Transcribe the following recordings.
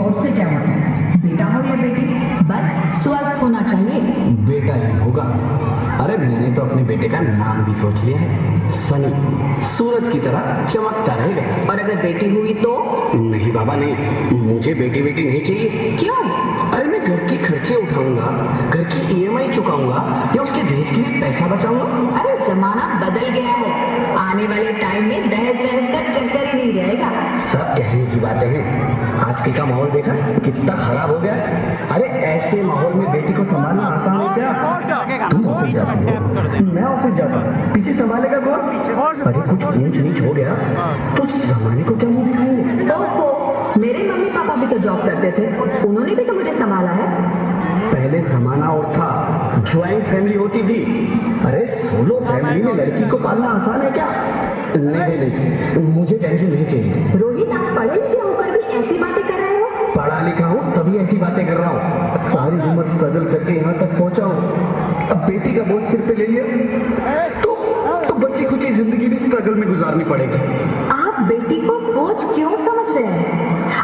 Report से क्या होता है? बेटा हो या बेटी, बस स्वस्थ होना चाहिए। बेटा ही होगा। अरे मैंने तो अपने बेटे का नाम भी सोच लिया है, सनी, सूरज की तरह चमकता रहेगा। और अगर बेटी हुई तो? नहीं बाबा नहीं, मुझे बेटी बेटी नहीं चाहिए। क्यों? अरे मैं घर के खर्चे उठाऊंगा, घर की ईएमआई चुकाऊंगा या उसके दहेज के लिए पैसा बचाऊंगा। अरे जमाना बदल गया है, आने वाले टाइम में दहेज वहेज का चक्कर ही नहीं रहेगा। सब कहने की बातें हैं, आजकल का माहौल देखा कितना खराब हो गया। अरे ऐसे माहौल में बेटी को संभालना आसान है क्या? तुम ऑफिस जाती हो, मैं ऑफिस जाता हूँ, पीछे संभालेगा कौन? अरे कुछ ऊंच नीच हो गया तो जमाने को क्या मुंह दिखाएंगे? ओहो, मेरे मम्मी पापा भी तो जॉब करते थे, उन्होंने भी तो मुझे संभाला है। पहले जमाना और था, ज्वाइंट फैमिली होती थी। अरे सोलो फैमिली में लड़की को पालना आसान है क्या? नहीं नहीं, मुझे टेंशन नहीं चाहिए। रोहित, आप पढ़े लिखे होकर भी ऐसी बातें कर रहे हो? पढ़ा लिखा हूँ तभी ऐसी बातें कर रहा हूँ, सारी उम्र स्ट्रगल करके यहाँ तक पहुँचा हूँ। अब बेटी का बोझ सिर पे ले लिया तो बच्ची खुची जिंदगी भी स्ट्रगल में गुजारनी पड़ेगी। आप बेटी को बोझ क्यों समझ रहे हैं?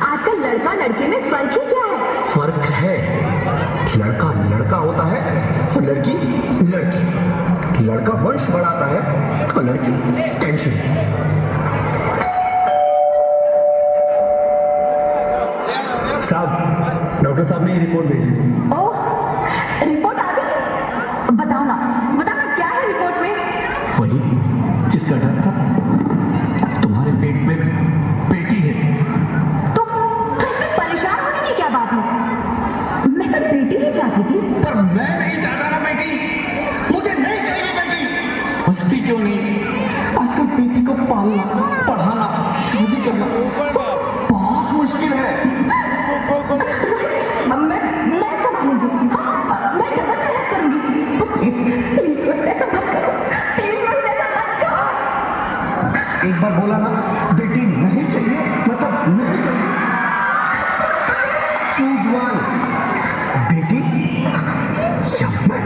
आजकल लड़का लड़की में फर्क ही क्या है? फर्क है, लड़का लड़का होता है और लड़की लड़की। लड़का वंश बढ़ाता है और लड़की टेंशन। साहब, डॉक्टर साहब ने ये रिपोर्ट भेजी। ओह, रिपोर्ट आ गई? बताओ ना क्या है रिपोर्ट में? वही जिसका डर था, तुम्हारे पेट में बेटी है। तो इसमें परेशान होने की क्या बात है? मैं तो बेटी ही चाहती थी। पर मैं नहीं चाहता ना बेटी, मुझे नहीं चाहिए बेटी। हंसती क्यों नहीं? आजकल बेटी को पालना, पढ़ाना, शादी करना बहुत मुश्किल है। मैं संभालूंगी, मैं डबल मेहनत करूंगी। प्लीज ऐसा मत करो, प्लीज ऐसा मत करो। एक बार बोला ना बेटी नहीं चाहिए मतलब नहीं चाहिए। चूज वन, बेटी या मैं।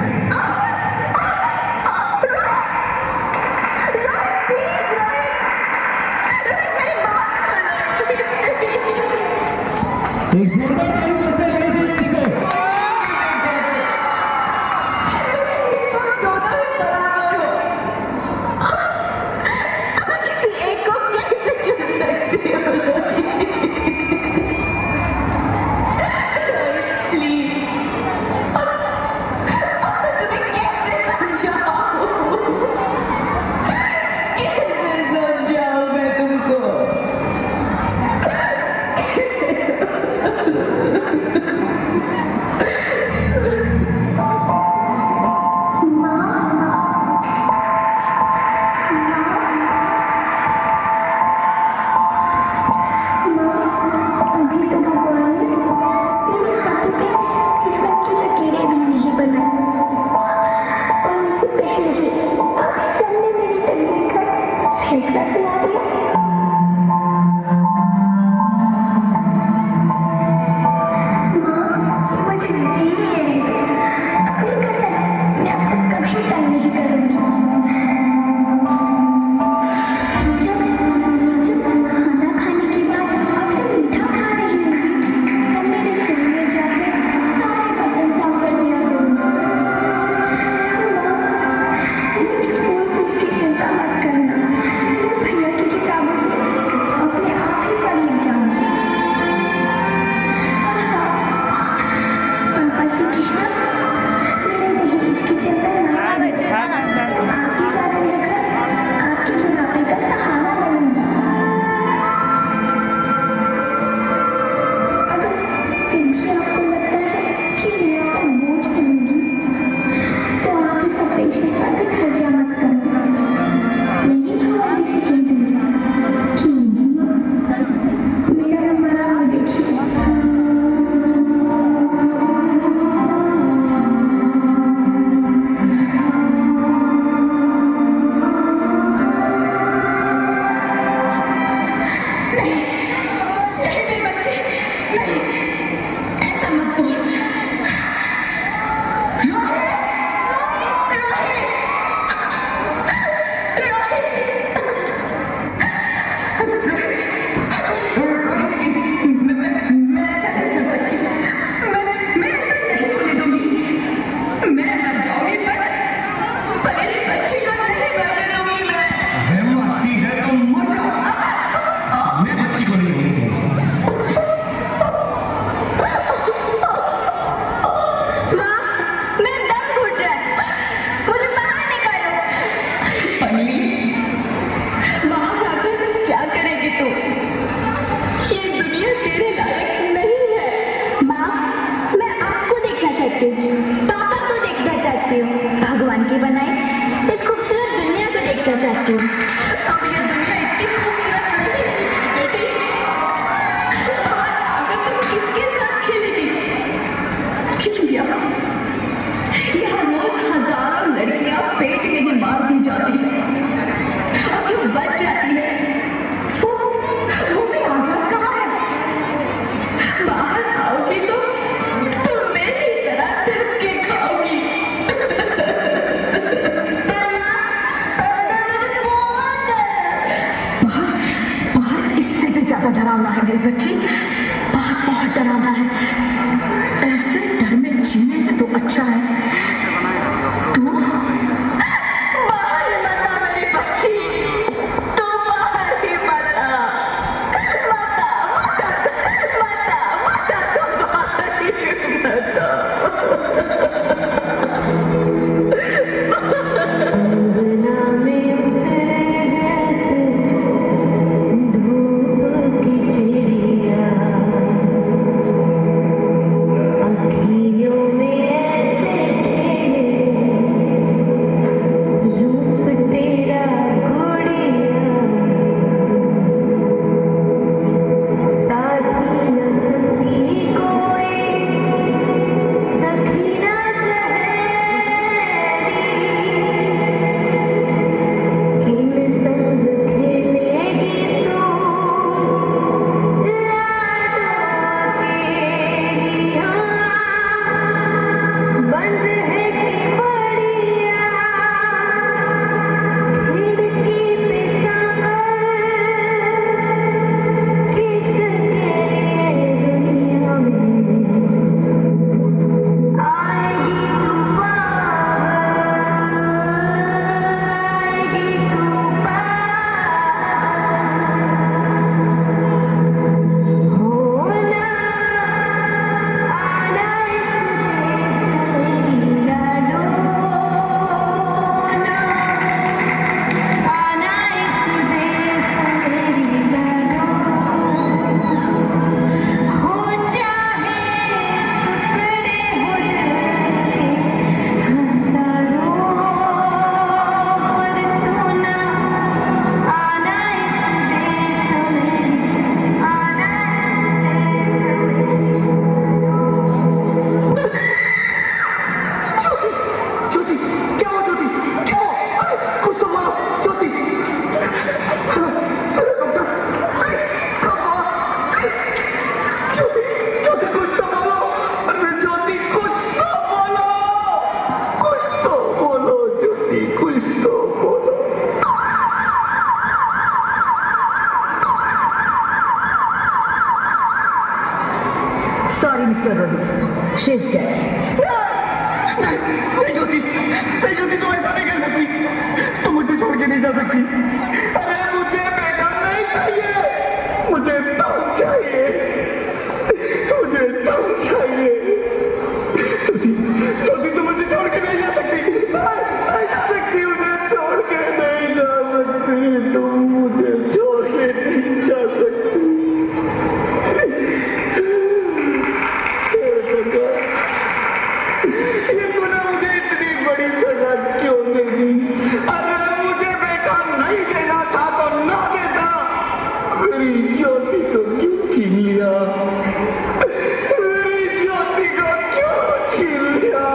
है, ऐसे डर में जीने से तो अच्छा है तू बाहर ही मत आ मेरी बच्ची, तू बाहर ही मत आ, मत आ, मत आ, मत आ, मत आ, तू बाहर ही मत आ। Sorry, Mr. Roddy. She's dead. नहीं ज्योति, नहीं ज्योति, तुम ऐसा नहीं कर सकती, तुम मुझे छोड़ के नहीं जा सकती। अरे मुझे बेटा नहीं चाहिए, मुझे तुम चाहिए, मुझे तुम चाहिए। ज्योति, ज्योति, तुम मुझे छोड़ के नहीं जा सकती, नहीं जा सकती, मुझे छोड़ के नहीं जा सकती, तुम मुझे छोड़ के नहीं जा सकती। ये तूने मुझे इतनी बड़ी सजा क्यों दे दी? अरे मुझे बेटा नहीं देना था तो ना देता, मेरी ज्योति को क्यों छीन लिया? मेरी ज्योति को क्यों छीन लिया?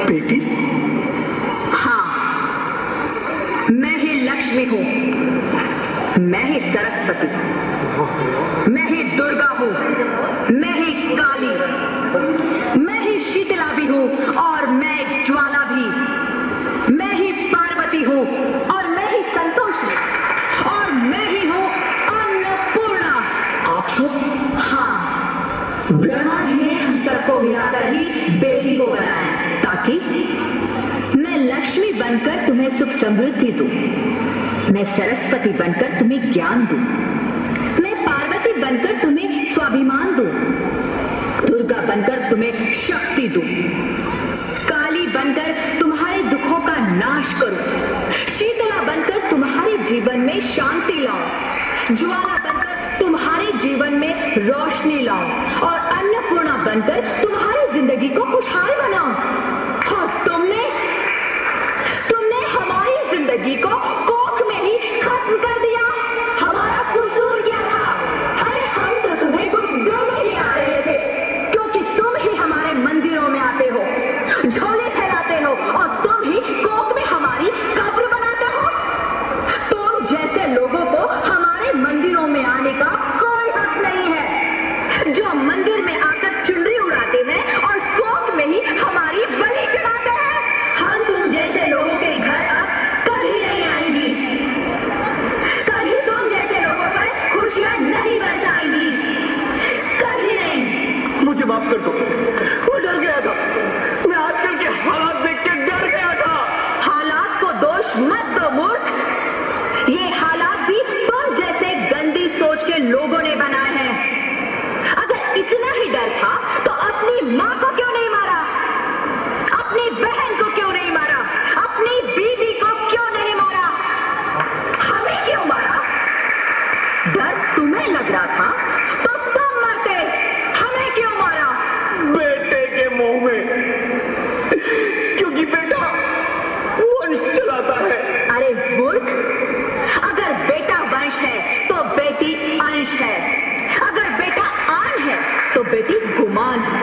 बेटी? हाँ, मैं ही लक्ष्मी हूँ, मैं ही सरस्वती, मैं ही दुर्गा हूँ, मैं ही काली, मैं ही शीतला भी हूँ और मैं ज्वाला भी, मैं ही पार्वती हूँ और मैं ही संतोषी और मैं ही हूँ अन्नपूर्णा। आप सब? हाँ, ब्रह्मा जी ने हम सबको मिलाकर ही बेटी को बनाया ताकि मैं लक्ष्मी बनकर तुम्हें सुख समृद्धि दूं, मैं सरस्वती बनकर तुम्हें ज्ञान दूं, मैं पार्वती बनकर तुम्हें स्वाभिमान दूं, दुर्गा बनकर तुम्हें शक्ति दूं, काली बनकर तुम्हारे दुखों का नाश करूं, शीतला बनकर तुम्हारे जीवन में शांति लाऊं, ज्वाला बनकर तुम्हारे जीवन में रोशनी लाऊं और अन्नपूर्णा बनकर तुम्हारी जिंदगी को खुशहाल बनाऊं। और तुमने हमारी जिंदगी को कोख में ही खत्म कर दिया। हमारा कसूर क्या था? अरे हम तो तुम्हें कुछ देने ही आ रहे थे, क्योंकि तुम ही हमारे मंदिरों में आते हो, झोले फैलाते हो और तुम ही कोख में तुमने बनाए हैं। अगर इतना ही डर था तो अपनी माँ को क्यों नहीं मारा, अपनी बहन को क्यों नहीं मारा, अपनी बीवी को क्यों नहीं मारा, हमें क्यों मारा? डर तुम्हें लग रहा था तो तुम मरते, हमें क्यों मारा? बेटे के मुंह में, क्योंकि बेटा वंश चलाता है। अरे मूर्ख, अगर बेटा वंश है तो बेटी अंश है, अगर बेटा आन है तो बेटी गुमान है,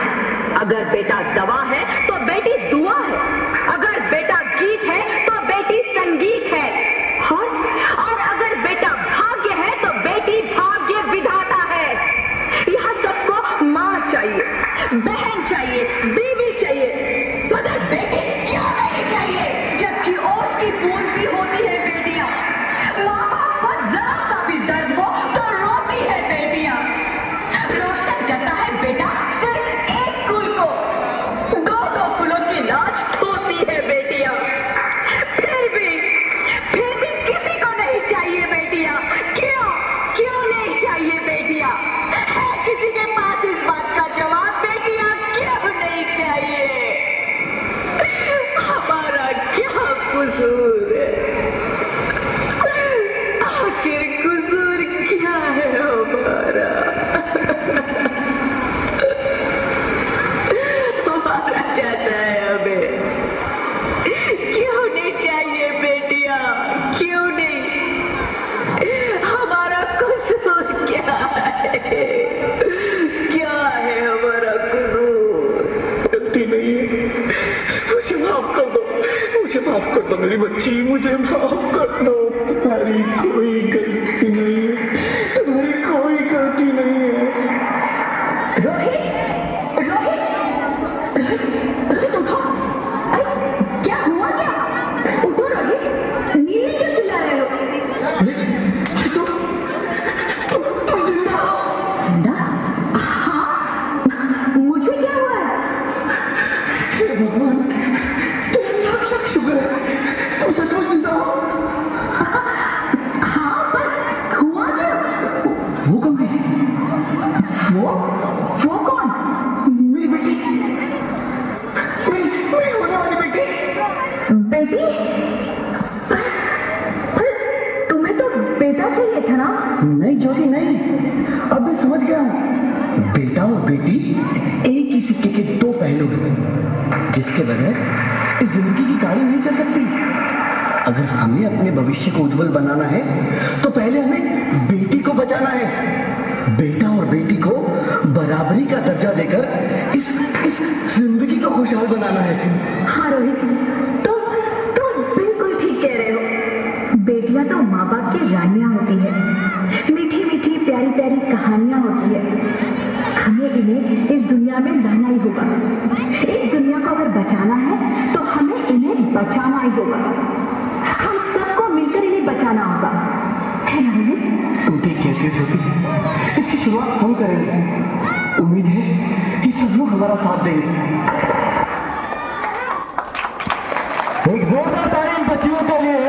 अगर बेटा दवा है तो बेटी दुआ है, अगर बेटा गीत है तो बेटी संगीत है, और अगर बेटा भाग्य है तो बेटी भाग्य विधाता है। यहाँ सबको माँ चाहिए, बहन चाहिए, बीवी चाहिए, मगर बेटी क्यों नहीं चाहिए? जबकि ओस की बूंद सी होती है बेटियां, माँ बाप को जरा सा भी दर्द हो तो रोती है बेटियां। रोशन करता है बेटा सिर्फ एक कुल को, दो दो कुलों की लाज धोती है बेटियां। फिर भी किसी को नहीं चाहिए बेटियां। क्यों नहीं चाहिए बेटियां? है किसी के पास इस बात का जवाब? बेटियां क्यों नहीं चाहिए? हमारा क्या कसूर है? आखिर कसूर क्या है हमारा? हमारा जाता है हमें। क्यों नहीं चाहिए बेटियां? क्यों नहीं? हमारा कसूर क्या है? क्या है हमारा कसूर? गलती नहीं है, मुझे माफ कर दो, मुझे माफ कर दो मेरी बच्ची, मुझे माफ कर दो। तुम्हारी कोई गलती नहीं है, तुम्हारी कोई गलती नहीं है। रोहित, उठो। अरे क्या हुआ? क्या उठो रोहित, नींद में क्यों चिल्ला रहे हो? तुम जिंदा हो? जिंदा? हाँ, मुझे क्या हुआ है? हे भगवान, तेरा लाख लाख शुक्र है, तुम सचमुच जिंदा हो। हाँ, पर हुआ क्या? वो कौन है? वो कौन? मेरी बेटी, मेरी होने वाली बेटी। बेटी? पर तुम्हें तो बेटा चाहिए था ना? नहीं ज्योति नहीं, अब मैं समझ गया हूँ। बेटा और बेटी एक ही सिक्के के दो पहलू हैं, जिसके बगैर इस जिंदगी की गाड़ी नहीं चल सकती। अगर हमें अपने भविष्य को उज्जवल बनाना है तो पहले हमें बेटी को बचाना है। बेटा और बेटी को बराबरी का दर्जा देकर इस जिंदगी को खुशहाल बनाना है। हाँ रोहित, तुम बिल्कुल ठीक कह रहे हो। बेटियां तो माँ बाप की रानियां होती है, मीठी मीठी प्यारी प्यारी कहानियां होती है। हमें इन्हें इस दुनिया में लाना ही होगा। इस दुनिया को अगर बचाना है तो हमें इन्हें बचाना ही होगा। हम सबको मिलकर इन्हें बचाना होगा, है ना रोहित? तुम ठीक कहती हो ज्योति, इसकी शुरुआत हम करेंगे। उम्मीद है कि सब लोग हमारा साथ देंगे। एक जोरदार ताली बच्चियों के लिए।